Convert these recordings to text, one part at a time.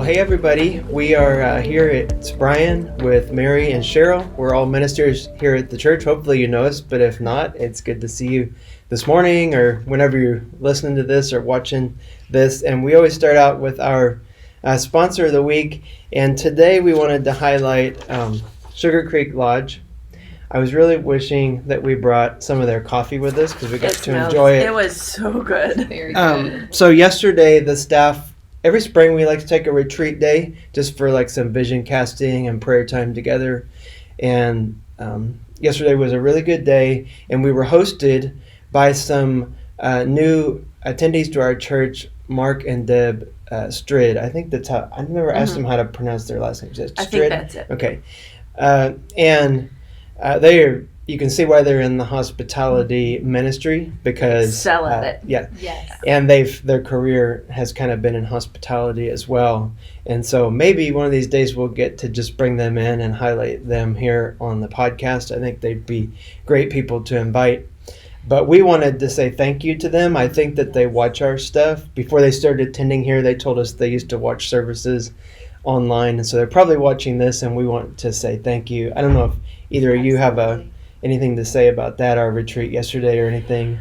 Well, hey everybody, we are here. It's Brian with Mary and Cheryl. We're all ministers here at the church. Hopefully you know us, but if not, it's good to see you this morning or whenever you're listening to this or watching this. And we always start out with our sponsor of the week. And today we wanted to highlight Sugar Creek Lodge. I was really wishing that we brought some of their coffee with us because we got to enjoy it. It was so good. Very good. So yesterday, the staff, every spring we like to take a retreat day just for like some vision casting and prayer time together. And yesterday was a really good day, and we were hosted by some new attendees to our church, Mark and Deb Strid. I think that's how, I've never asked them how to pronounce their last name. I think that's it. Okay. And they are, you can see why they're in the hospitality ministry because selling it. Yeah. Yes. And their career has kind of been in hospitality as well. And so maybe one of these days we'll get to just bring them in and highlight them here on the podcast. I think they'd be great people to invite. But we wanted to say thank you to them. I think that they watch our stuff. Before they started attending here, they told us they used to watch services online. And so they're probably watching this, and we want to say thank you. I don't know if either of you have anything to say about that, our retreat yesterday or anything.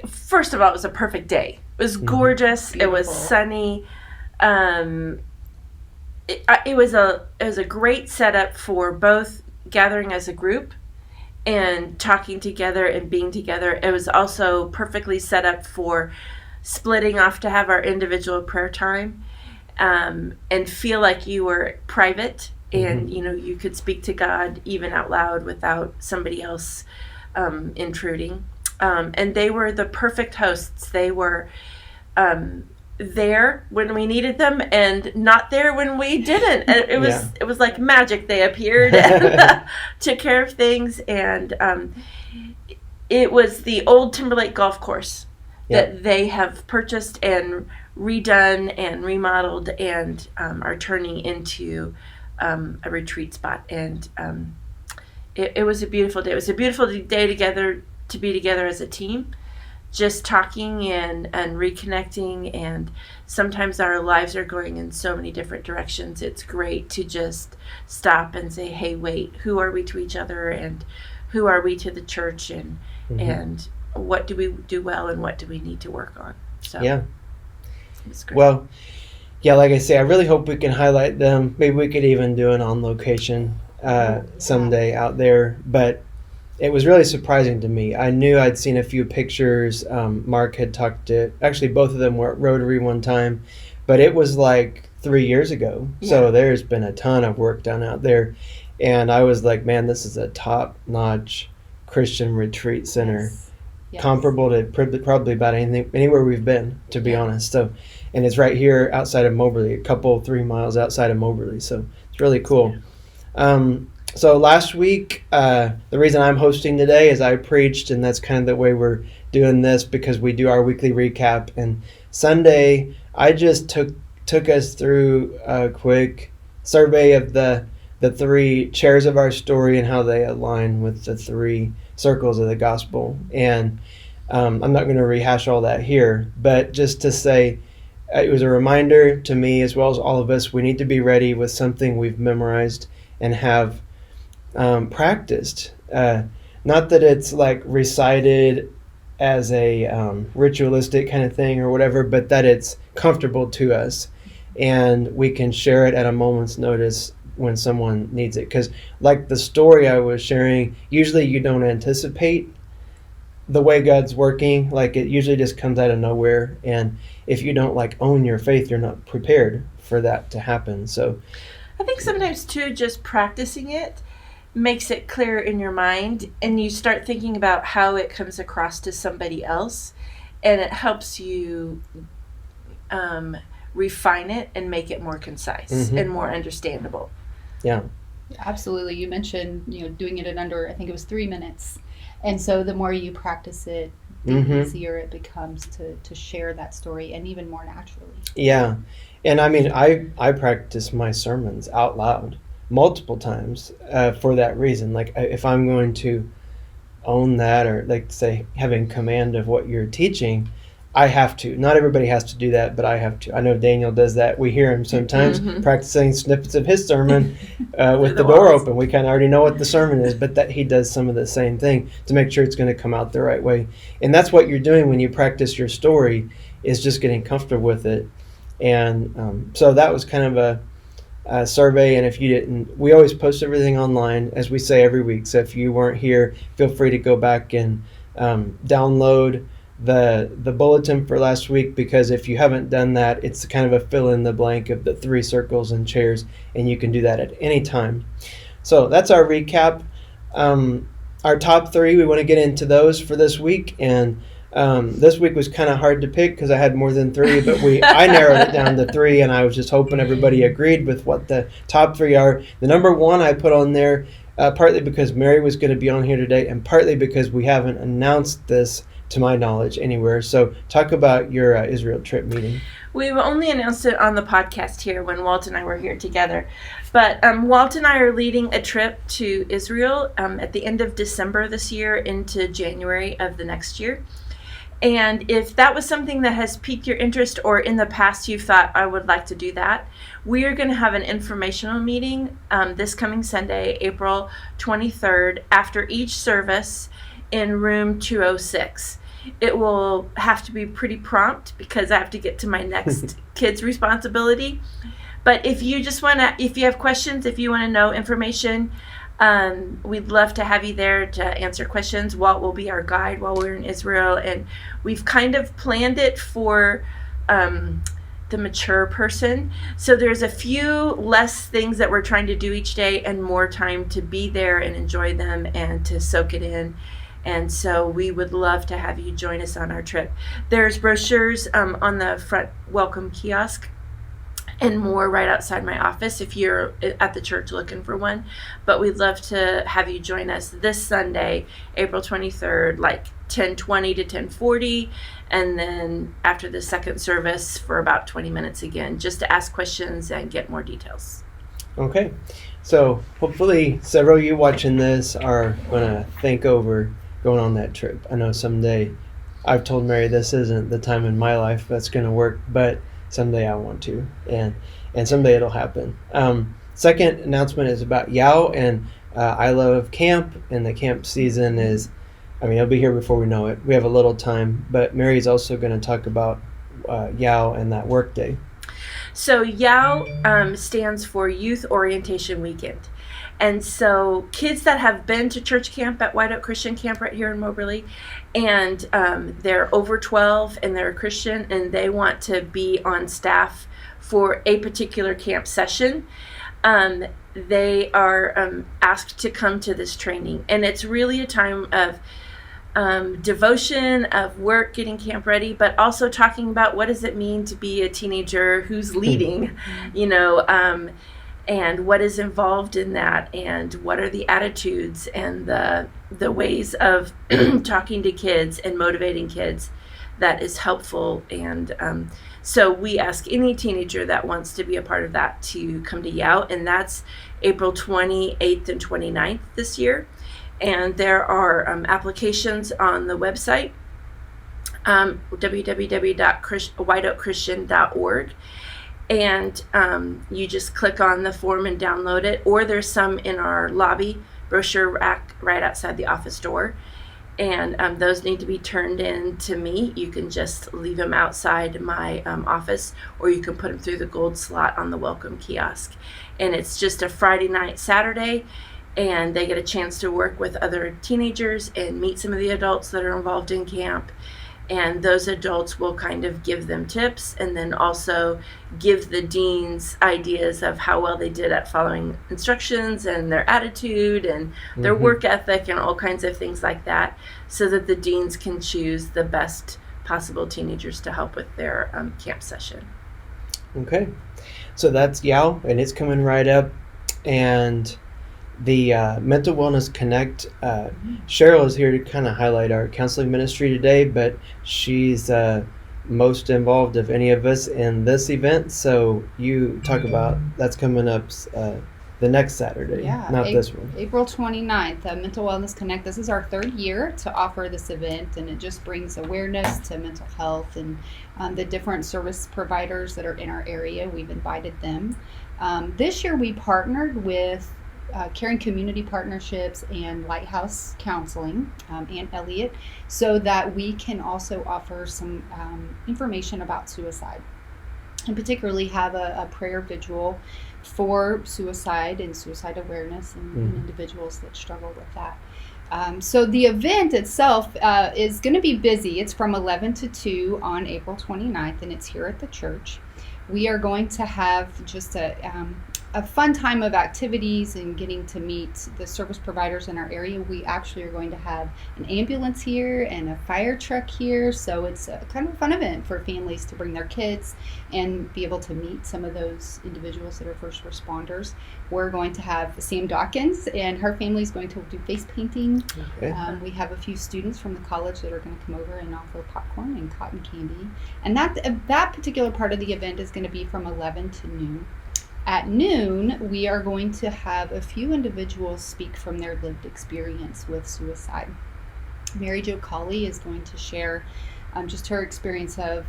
First of all, it was a perfect day. It was gorgeous. Beautiful. It was sunny. It was a great setup for both gathering as a group and talking together and being together. It was also perfectly set up for splitting off to have our individual prayer time and feel like you were private and you could speak to God even out loud without somebody else intruding. And they were the perfect hosts. They were there when we needed them and not there when we didn't. And it was like magic. They appeared and took care of things. And it was the old Timberlake golf course that they have purchased and redone and remodeled and are turning into a retreat spot. And it was a beautiful day. It was a beautiful day together, to be together as a team, just talking and reconnecting. And sometimes our lives are going in so many different directions. It's great to just stop and say, hey, wait, who are we to each other, and who are we to the church, and what do we do well and what do we need to work on? So it's great. Well, yeah, like I say, I really hope we can highlight them. Maybe we could even do an on location someday out there. But it was really surprising to me. I knew I'd seen a few pictures. Mark had talked to, actually both of them were at Rotary one time, but it was like 3 years ago. Yeah. So there's been a ton of work done out there. And I was like, man, this is a top-notch Christian retreat center. Yes. Comparable to probably about anywhere we've been, to be honest. So, and it's right here outside of Moberly, 3 miles outside of Moberly. So it's really cool. So last week, the reason I'm hosting today is I preached, and that's kind of the way we're doing this because we do our weekly recap. And Sunday, I just took us through a quick survey of the three chairs of our story and how they align with the three circles of the gospel. And I'm not going to rehash all that here, but just to say it was a reminder to me as well as all of us, we need to be ready with something we've memorized and have practiced. Not that it's like recited as a ritualistic kind of thing or whatever, but that it's comfortable to us and we can share it at a moment's notice when someone needs it. Because like the story I was sharing, usually you don't anticipate the way God's working. Like it usually just comes out of nowhere, and if you don't like own your faith, you're not prepared for that to happen. So I think sometimes too, just practicing it makes it clear in your mind, and you start thinking about how it comes across to somebody else, and it helps you refine it and make it more concise and more understandable. Yeah, absolutely. You mentioned doing it in under, I think it was 3 minutes, and so the more you practice it, the easier it becomes to share that story, and even more naturally. Yeah, and I mean I practice my sermons out loud multiple times for that reason. Like if I'm going to own that, or like say having command of what you're teaching, I have to. Not everybody has to do that, but I have to. I know Daniel does that. We hear him sometimes practicing snippets of his sermon with the door open. We kind of already know what the sermon is, but that he does some of the same thing to make sure it's going to come out the right way. And that's what you're doing when you practice your story, is just getting comfortable with it. And so that was kind of a survey. And if you didn't, we always post everything online, as we say every week. So if you weren't here, feel free to go back and download the bulletin for last week, because if you haven't done that, it's kind of a fill in the blank of the 3 circles and chairs, and you can do that at any time. So that's our recap. Our top 3, we want to get into those for this week, and this week was kind of hard to pick because I had more than 3, but I narrowed it down to 3, and I was just hoping everybody agreed with what the top 3 are. The number 1 I put on there partly because Mary was going to be on here today, and partly because we haven't announced this, to my knowledge, anywhere. So talk about your Israel trip meeting. We've only announced it on the podcast here when Walt and I were here together. But Walt and I are leading a trip to Israel at the end of December this year into January of the next year. And if that was something that has piqued your interest, or in the past you thought, I would like to do that, we are going to have an informational meeting this coming Sunday, April 23rd, after each service in room 206. It will have to be pretty prompt because I have to get to my next kid's responsibility. But if you have questions, if you want to know information, we'd love to have you there to answer questions. Walt will be our guide while we're in Israel, and we've kind of planned it for the mature person. So there's a few less things that we're trying to do each day and more time to be there and enjoy them and to soak it in. And so we would love to have you join us on our trip. There's brochures on the front welcome kiosk and more right outside my office if you're at the church looking for one. But we'd love to have you join us this Sunday, April 23rd, like 10:20 to 10:40. And then after the second service for about 20 minutes again, just to ask questions and get more details. Okay. So hopefully several of you watching this are going to think over going on that trip. I know someday, I've told Mary this isn't the time in my life that's going to work, but someday I want to, and someday it'll happen. Second announcement is about Yao and I Love Camp, and the camp season is, it'll be here before we know it. We have a little time, but Mary's also going to talk about Yao and that work day. So Yao stands for Youth Orientation Weekend. And so kids that have been to church camp at White Oak Christian Camp right here in Moberly, and they're over 12 and they're a Christian and they want to be on staff for a particular camp session, they are asked to come to this training. And it's really a time of devotion, of work, getting camp ready, but also talking about what does it mean to be a teenager who's leading, and what is involved in that, and what are the attitudes and the ways of talking to kids and motivating kids that is helpful. And so we ask any teenager that wants to be a part of that to come to Yao, and that's April 28th and 29th this year. And there are applications on the website, www.whiteoakchristian.org. And you just click on the form and download it, or there's some in our lobby brochure rack right outside the office door, and those need to be turned in to me. You can just leave them outside my office, or you can put them through the gold slot on the welcome kiosk. And it's just a Friday night, Saturday, and they get a chance to work with other teenagers and meet some of the adults that are involved in camp. And those adults will kind of give them tips, and then also give the deans ideas of how well they did at following instructions and their attitude and their work ethic and all kinds of things like that, so that the deans can choose the best possible teenagers to help with their camp session. Okay. So that's Yao, and it's coming right up. And the Mental Wellness Connect, Cheryl is here to kind of highlight our counseling ministry today, but she's most involved of any of us in this event. So you talk about, that's coming up the next Saturday, Yeah, not this one. April 29th, Mental Wellness Connect. This is our third year to offer this event, and it just brings awareness to mental health and the different service providers that are in our area. We've invited them. This year we partnered with Caring Community Partnerships and Lighthouse Counseling, and Elliot, so that we can also offer some information about suicide, and particularly have a prayer vigil for suicide and suicide awareness and individuals that struggle with that. So the event itself is going to be busy. It's from 11 to 2 on April 29th, and it's here at the church. We are going to have just a fun time of activities and getting to meet the service providers in our area. We actually are going to have an ambulance here and a fire truck here, so it's a kind of a fun event for families to bring their kids and be able to meet some of those individuals that are first responders. We're going to have Sam Dawkins, and her family is going to do face painting. Okay. We have a few students from the college that are going to come over and offer popcorn and cotton candy, and that particular part of the event is going to be from 11 to noon. At noon, we are going to have a few individuals speak from their lived experience with suicide. Mary Jo Colley is going to share just her experience of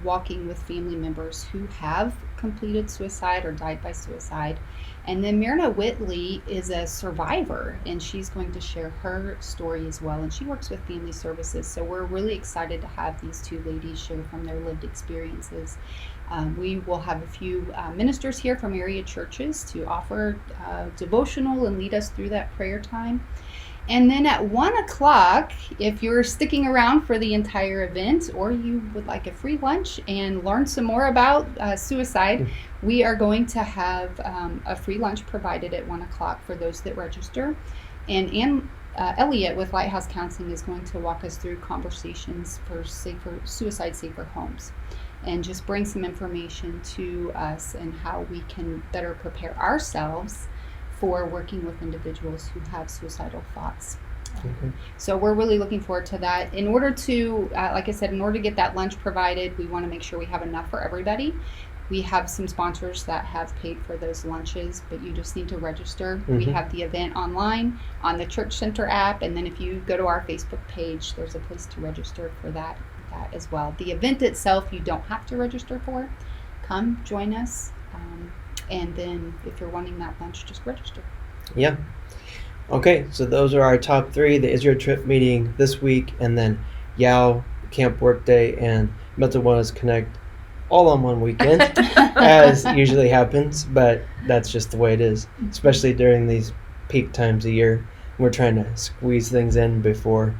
walking with family members who have completed suicide or died by suicide. And then Myrna Whitley is a survivor, and she's going to share her story as well. And she works with family services, so we're really excited to have these two ladies share from their lived experiences. We will have a few ministers here from area churches to offer devotional and lead us through that prayer time. And then at 1 o'clock, if you're sticking around for the entire event, or you would like a free lunch and learn some more about suicide, we are going to have a free lunch provided at 1 o'clock for those that register. And Elliot with Lighthouse Counseling is going to walk us through conversations for suicide-safer homes, and just bring some information to us and how we can better prepare ourselves for working with individuals who have suicidal thoughts. Okay. So we're really looking forward to that. In order to, like I said, in order to get that lunch provided, we want to make sure we have enough for everybody. We have some sponsors that have paid for those lunches, but you just need to register. We have the event online on the Church Center app, and then if you go to our Facebook page, there's a place to register for that as well. The event itself, you don't have to register for. Come join us, and then if you're wanting that lunch, just register. Yeah. Okay, so those are our top three: the Israel Trip meeting this week, and then YOW Camp Workday and Mental Wellness Connect all on one weekend, as usually happens, but that's just the way it is, especially during these peak times of year. We're trying to squeeze things in before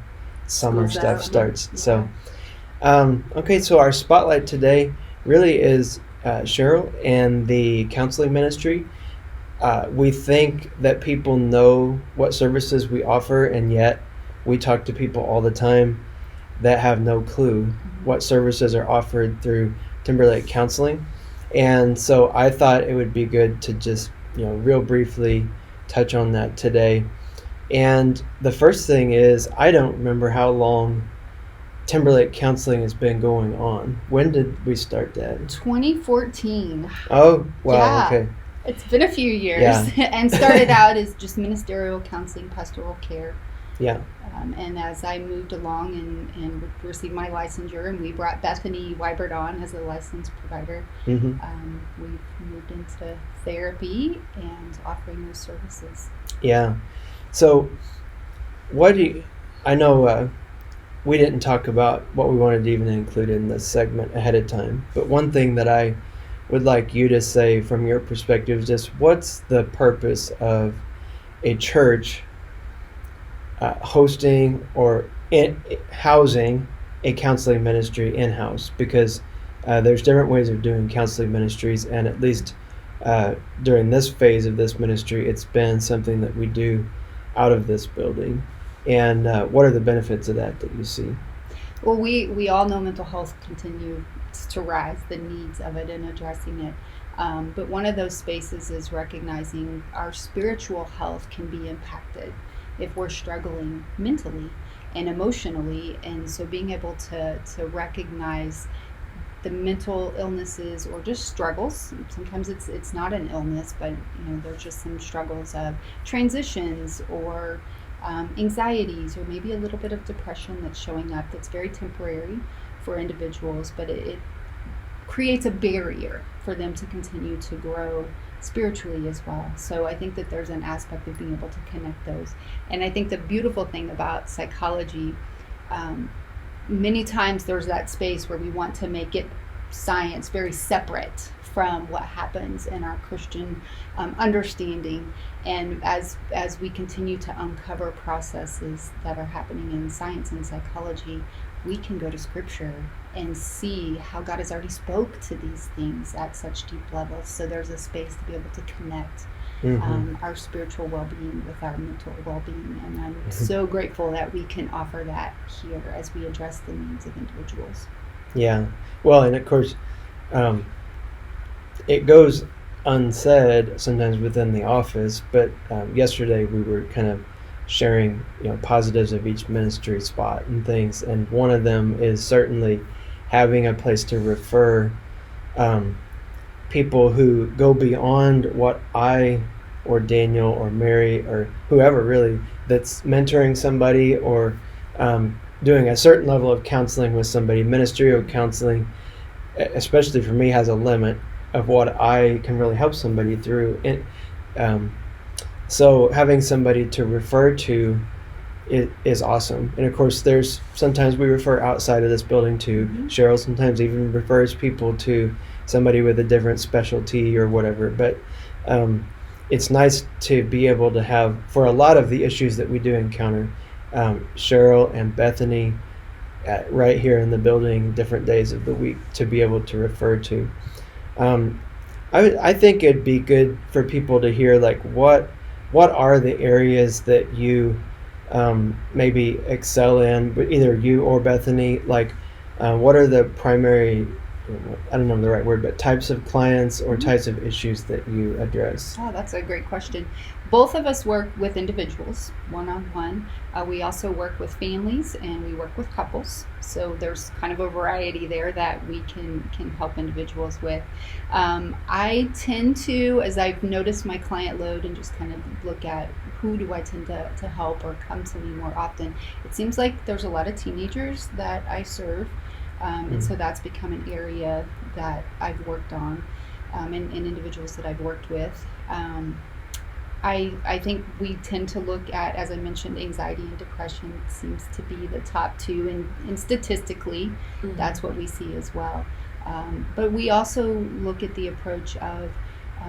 summer stuff starts. Yeah. So okay, so our spotlight today really is Cheryl and the counseling ministry. We think that people know what services we offer, and yet we talk to people all the time that have no clue what services are offered through Timberlake Counseling. And so I thought it would be good to just, real briefly touch on that today. And the first thing is, I don't remember how long Timberlake Counseling has been going on. When did we start that? 2014. Oh, wow, Yeah. okay. It's been a few years, Yeah. and started out as just ministerial counseling, pastoral care. Yeah. And as I moved along and received my licensure, and we brought Bethany Weibert on as a licensed provider, we've moved into therapy and offering those services. Yeah. So I know we didn't talk about what we wanted to even include in this segment ahead of time, but one thing that I would like you to say from your perspective is just what's the purpose of a church hosting or housing a counseling ministry in-house? Because there's different ways of doing counseling ministries, and at least during this phase of this ministry, it's been something that we do out of this building. And what are the benefits of that you see? Well, we all know mental health continues to rise, the needs of it and addressing it. But one of those spaces is recognizing our spiritual health can be impacted if we're struggling mentally and emotionally. And so being able to recognize the mental illnesses or just struggles. Sometimes it's not an illness, but there's just some struggles of transitions or anxieties or maybe a little bit of depression that's showing up that's very temporary for individuals, but it creates a barrier for them to continue to grow spiritually as well. So I think that there's an aspect of being able to connect those. And I think the beautiful thing about psychology, many times there's that space where we want to make it science very separate from what happens in our Christian understanding. And as we continue to uncover processes that are happening in science and psychology, we can go to Scripture and see how God has already spoke to these things at such deep levels. So there's a space to be able to connect our spiritual well-being with our mental well-being. And I'm so grateful that we can offer that here as we address the needs of individuals. Yeah. Well, and of course, it goes unsaid sometimes within the office, but yesterday we were kind of sharing positives of each ministry spot and things, and one of them is certainly having a place to refer people who go beyond what I or Daniel or Mary or whoever really that's mentoring somebody or doing a certain level of counseling with somebody. Ministerial counseling, especially for me, has a limit of what I can really help somebody through. So having somebody to refer to is awesome. And of course, there's sometimes we refer outside of this building to Cheryl sometimes even refers people to somebody with a different specialty or whatever. But it's nice to be able to have, for a lot of the issues that we do encounter, Cheryl and Bethany right here in the building, different days of the week, to be able to refer to. I think it'd be good for people to hear, like, what are the areas that you maybe excel in, but either you or Bethany, like what are the primary, I don't know the right word, but types of clients or types of issues that you address? Oh, that's a great question. Both of us work with individuals one-on-one. We also work with families and we work with couples. So there's kind of a variety there that we can help individuals with. I tend to, as I've noticed my client load and just kind of look at who do I tend to help or come to me more often, it seems like there's a lot of teenagers that I serve. And so that's become an area that I've worked on and individuals that I've worked with. I think we tend to look at, as I mentioned, anxiety and depression seems to be the top two, and statistically, that's what we see as well. But we also look at the approach of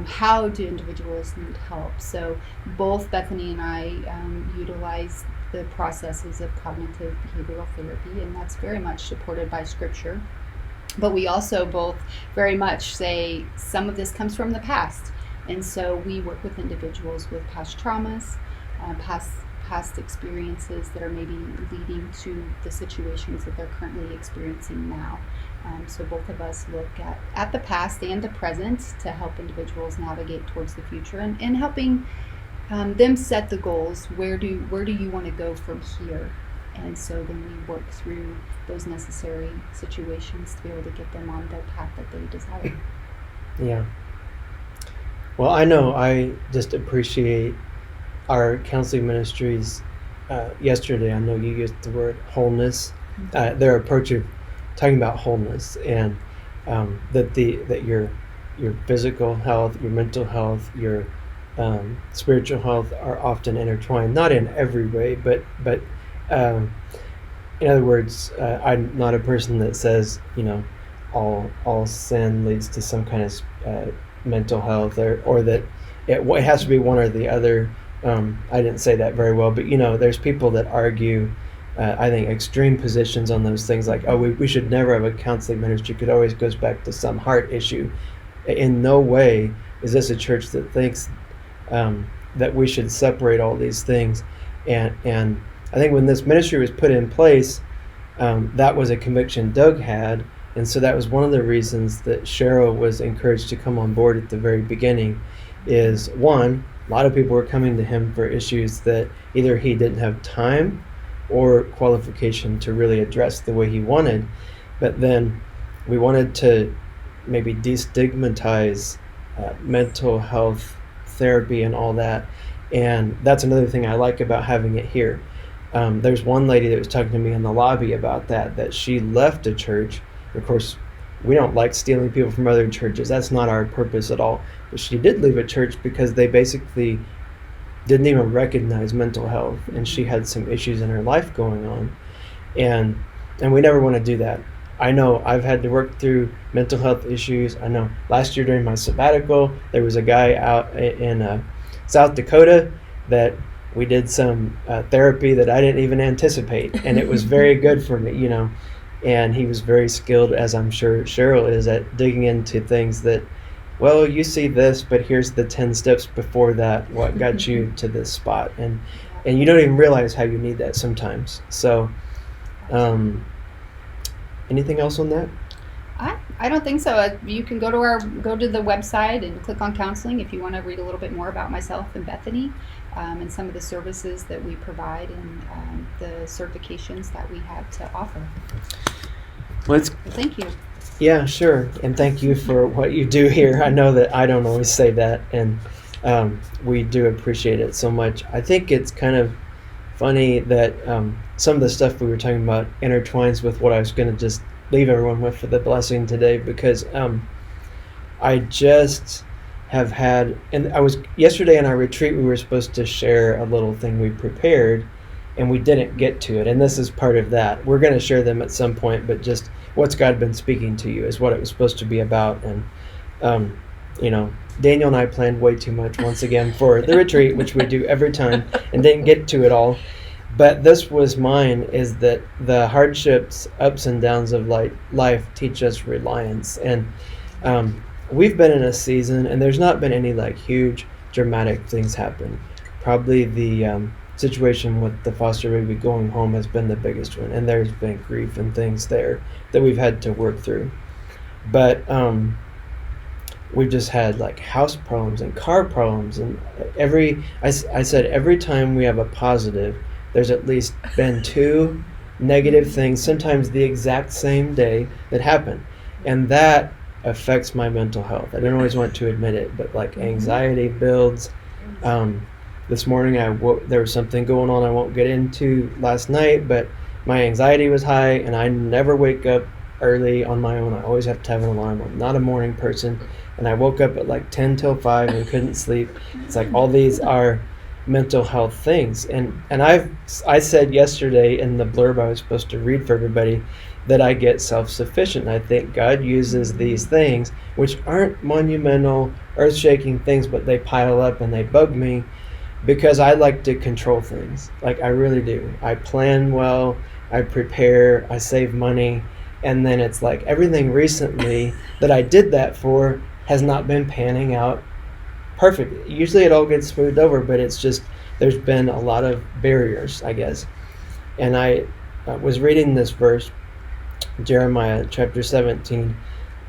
how do individuals need help. So both Bethany and I utilize the processes of cognitive behavioral therapy, and that's very much supported by Scripture. But we also both very much say some of this comes from the past. And so we work with individuals with past traumas, past experiences that are maybe leading to the situations that they're currently experiencing now. So both of us look at the past and the present to help individuals navigate towards the future and helping them set the goals. Where do you want to go from here? And so then we work through those necessary situations to be able to get them on the path that they desire. Yeah. Well, I know I just appreciate our counseling ministries. Yesterday, I know you used the word wholeness. Their approach of talking about wholeness, and that your physical health, your mental health, your spiritual health are often intertwined. Not in every way, but in other words, I'm not a person that says all sin leads to some kind of mental health, or that it has to be one or the other. I didn't say that very well, but there's people that argue, I think, extreme positions on those things, like, oh, we should never have a counseling ministry. It always goes back to some heart issue. In no way is this a church that thinks that we should separate all these things. And I think when this ministry was put in place, that was a conviction Doug had. And so that was one of the reasons that Cheryl was encouraged to come on board at the very beginning. Is one, a lot of people were coming to him for issues that either he didn't have time or qualification to really address the way he wanted. But then we wanted to maybe destigmatize mental health therapy and all that. And that's another thing I like about having it here. There's one lady that was talking to me in the lobby about that she left a church. Of course, we don't like stealing people from other churches. That's not our purpose at all. But she did leave a church because they basically didn't even recognize mental health, and she had some issues in her life going on. And we never want to do that. I know I've had to work through mental health issues. I know last year during my sabbatical, there was a guy out in South Dakota that we did some therapy that I didn't even anticipate, and it was very good for me, you know. And he was very skilled, as I'm sure Cheryl is, at digging into things that, well, you see this, but here's the 10 steps before that, what got you to this spot. And you don't even realize how you need that sometimes. So, anything else on that? I don't think so. You can go to the website and click on counseling if you want to read a little bit more about myself and Bethany, and some of the services that we provide and the certifications that we have to offer. Well, thank you. Yeah, sure. And thank you for what you do here. I know that I don't always say that, and we do appreciate it so much. I think it's kind of funny that some of the stuff we were talking about intertwines with what I was going to just leave everyone with for the blessing today, because I just have had, and I was yesterday in our retreat, we were supposed to share a little thing we prepared, and we didn't get to it, and this is part of that. We're going to share them at some point, but just what's God been speaking to you is what it was supposed to be about. And you know, Daniel and I planned way too much once again for the retreat, which we do every time, and didn't get to it all. But this was mine, is that the hardships, ups and downs of life teach us reliance. And we've been in a season, and there's not been any like huge dramatic things happen. Probably the situation with the foster baby going home has been the biggest one, and there's been grief and things there that we've had to work through. But we've just had like house problems and car problems, and I said every time we have a positive, there's at least been 2 negative things, sometimes the exact same day, that happen. And that affects my mental health. I don't always want to admit it, but like anxiety builds. This morning there was something going on I won't get into last night, but my anxiety was high, and I never wake up early on my own. I always have to have an alarm. I'm not a morning person, and I woke up at like 10 till 5 and couldn't sleep. It's like all these are mental health things, and I said yesterday in the blurb I was supposed to read for everybody that I get self-sufficient. I think God uses these things, which aren't monumental, earth-shaking things, but they pile up and they bug me, because I like to control things. Like, I really do. I plan well, I prepare, I save money, and then it's like everything recently that I did that for has not been panning out perfect. Usually it all gets smoothed over, but it's just, there's been a lot of barriers, I guess. And I was reading this verse, Jeremiah chapter 17.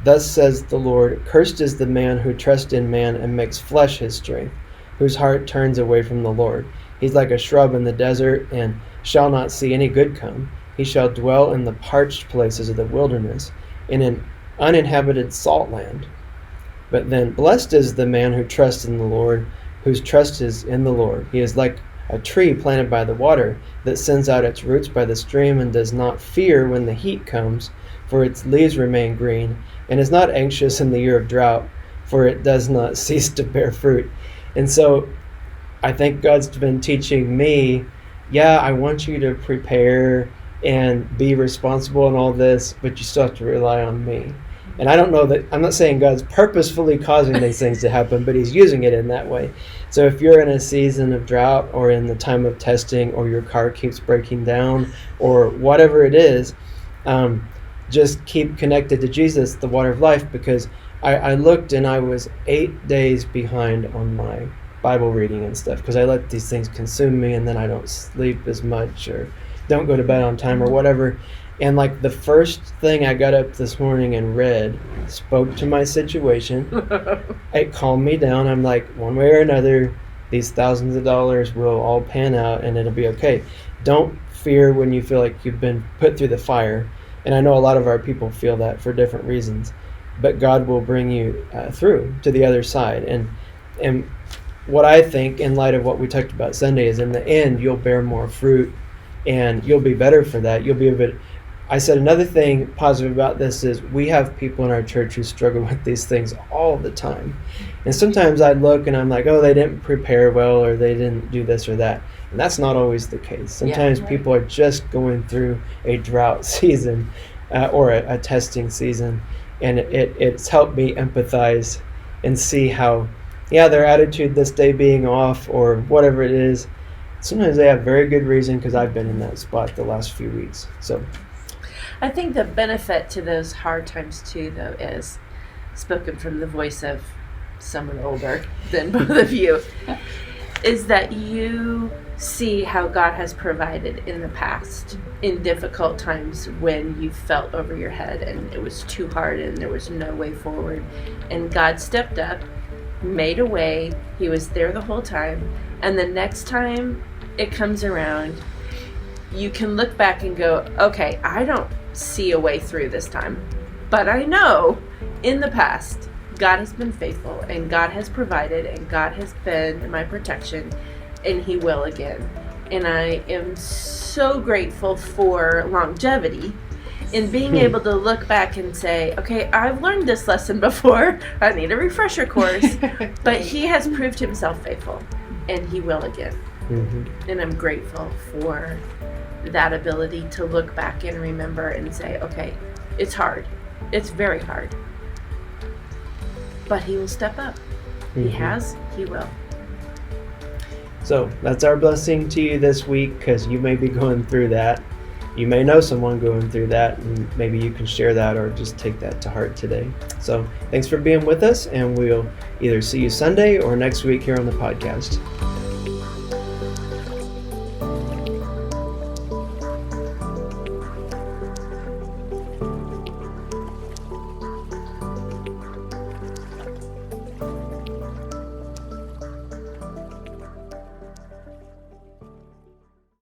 Thus says the Lord, cursed is the man who trusts in man and makes flesh his strength, whose heart turns away from the Lord. He's like a shrub in the desert, and shall not see any good come. He shall dwell in the parched places of the wilderness, in an uninhabited salt land. But then, blessed is the man who trusts in the Lord, whose trust is in the Lord. He is like a tree planted by the water, that sends out its roots by the stream, and does not fear when the heat comes, for its leaves remain green, and is not anxious in the year of drought, for it does not cease to bear fruit. And so I think God's been teaching me, yeah, I want you to prepare and be responsible and all this, but you still have to rely on me. And I don't know that, I'm not saying God's purposefully causing these things to happen, but he's using it in that way. So if you're in a season of drought, or in the time of testing, or your car keeps breaking down, or whatever it is, just keep connected to Jesus, the water of life, because I looked and I was 8 days behind on my Bible reading and stuff, because I let these things consume me, and then I don't sleep as much, or don't go to bed on time, or whatever. And like the first thing I got up this morning and read spoke to my situation. It calmed me down. I'm like, one way or another, these thousands of dollars will all pan out and it'll be okay. Don't fear when you feel like you've been put through the fire. And I know a lot of our people feel that for different reasons, but God will bring you through to the other side. And what I think, in light of what we talked about Sunday, is in the end you'll bear more fruit, and you'll be better for that. You'll be a bit. I said another thing positive about this is we have people in our church who struggle with these things all the time. And sometimes I look and I'm like, oh, they didn't prepare well, or they didn't do this or that. And that's not always the case. Sometimes people are just going through a drought season or a testing season. And it's helped me empathize and see how, their attitude this day being off or whatever it is, sometimes they have very good reason, because I've been in that spot the last few weeks. So I think the benefit to those hard times too, though, is spoken from the voice of someone older than both of you, is that you see how God has provided in the past in difficult times when you felt over your head and it was too hard and there was no way forward. And God stepped up, made a way. He was there the whole time. And the next time it comes around, you can look back and go, okay, I don't see a way through this time, but I know in the past God has been faithful, and God has provided, and God has been my protection, and He will again. And I am so grateful for longevity in being able to look back and say, okay, I've learned this lesson before, I need a refresher course, but He has proved Himself faithful, and He will again. And I'm grateful for that ability to look back and remember and say, okay, it's hard. It's very hard. But He will step up. He has, He will. So that's our blessing to you this week, because you may be going through that. You may know someone going through that, and maybe you can share that or just take that to heart today. So thanks for being with us, and we'll either see you Sunday or next week here on the podcast.